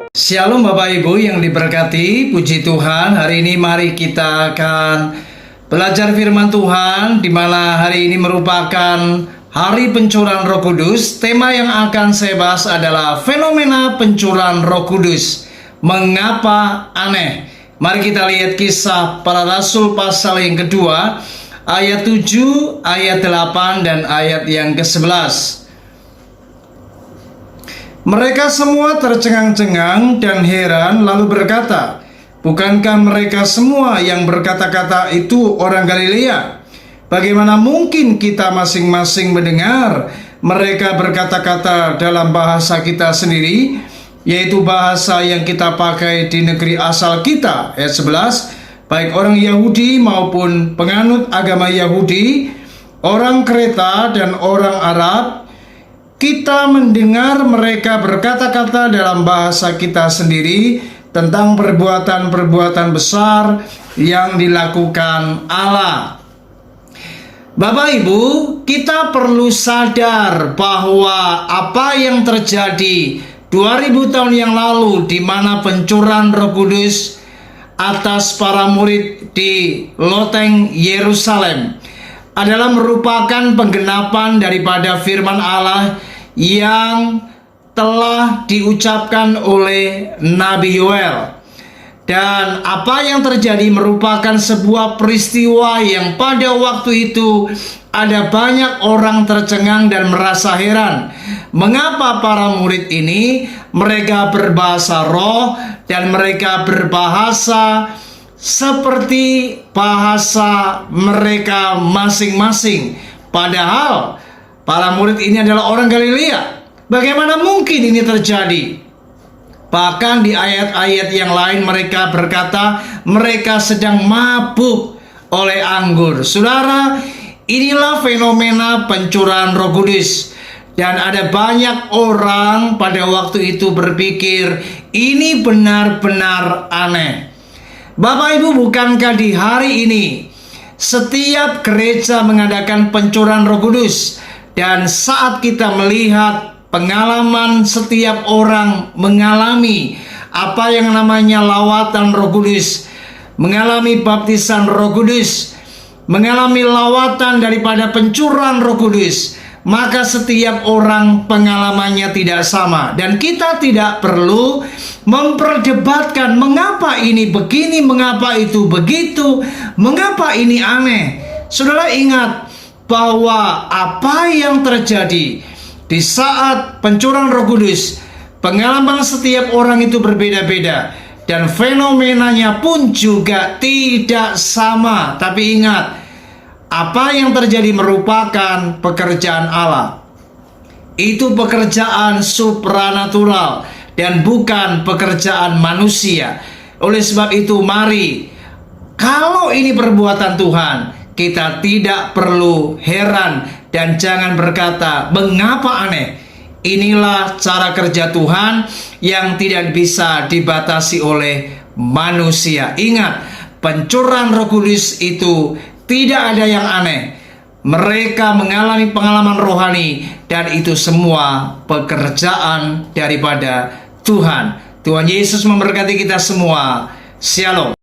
Shalom Bapak Ibu yang diberkati, puji Tuhan. Hari ini mari kita akan belajar firman Tuhan, di mana hari ini merupakan hari pencurahan Roh Kudus. Tema yang akan saya bahas adalah fenomena pencurahan Roh Kudus. Mengapa aneh? Mari kita lihat Kisah Para Rasul pasal yang kedua, ayat 7, ayat 8, dan ayat yang ke-11. Mereka semua tercengang-cengang dan heran, lalu berkata, "Bukankah mereka semua yang berkata-kata itu orang Galilea? Bagaimana mungkin kita masing-masing mendengar mereka berkata-kata dalam bahasa kita sendiri, yaitu bahasa yang kita pakai di negeri asal kita?" Ayat 11. Baik orang Yahudi maupun penganut agama Yahudi, orang Kreta dan orang Arab, kita mendengar mereka berkata-kata dalam bahasa kita sendiri tentang perbuatan-perbuatan besar yang dilakukan Allah. Bapak Ibu, kita perlu sadar bahwa apa yang terjadi 2000 tahun yang lalu, di mana pencurahan Roh Kudus atas para murid di loteng Yerusalem adalah merupakan penggenapan daripada firman Allah yang telah diucapkan oleh Nabi Yoel. Dan apa yang terjadi merupakan sebuah peristiwa yang pada waktu itu ada banyak orang tercengang dan merasa heran. Mengapa para murid ini mereka berbahasa roh dan mereka berbahasa seperti bahasa mereka masing-masing, padahal para murid ini adalah orang Galilea? Bagaimana mungkin ini terjadi? Bahkan di ayat-ayat yang lain mereka berkata mereka sedang mabuk oleh anggur. Saudara, inilah fenomena pencurahan Roh Kudus. Dan ada banyak orang pada waktu itu berpikir ini benar-benar aneh. Bapak Ibu, bukankah di hari ini setiap gereja mengadakan pencurahan Roh Kudus? Dan saat kita melihat pengalaman setiap orang mengalami apa yang namanya lawatan Roh Kudus, mengalami baptisan Roh Kudus, mengalami lawatan daripada pencurahan Roh Kudus, maka setiap orang pengalamannya tidak sama. Dan kita tidak perlu memperdebatkan mengapa ini begini, mengapa itu begitu, mengapa ini aneh. Saudara ingat bahwa apa yang terjadi di saat pencurahan Roh Kudus, pengalaman setiap orang itu berbeda-beda dan fenomenanya pun juga tidak sama. Tapi ingat, apa yang terjadi merupakan pekerjaan Allah. Itu pekerjaan supranatural dan bukan pekerjaan manusia. Oleh sebab itu mari, kalau ini perbuatan Tuhan, kita tidak perlu heran dan jangan berkata mengapa aneh. Inilah cara kerja Tuhan yang tidak bisa dibatasi oleh manusia. Ingat, pencurahan Roh Kudus itu tidak ada yang aneh. Mereka mengalami pengalaman rohani dan itu semua pekerjaan daripada Tuhan. Tuhan Yesus memberkati kita semua. Shalom.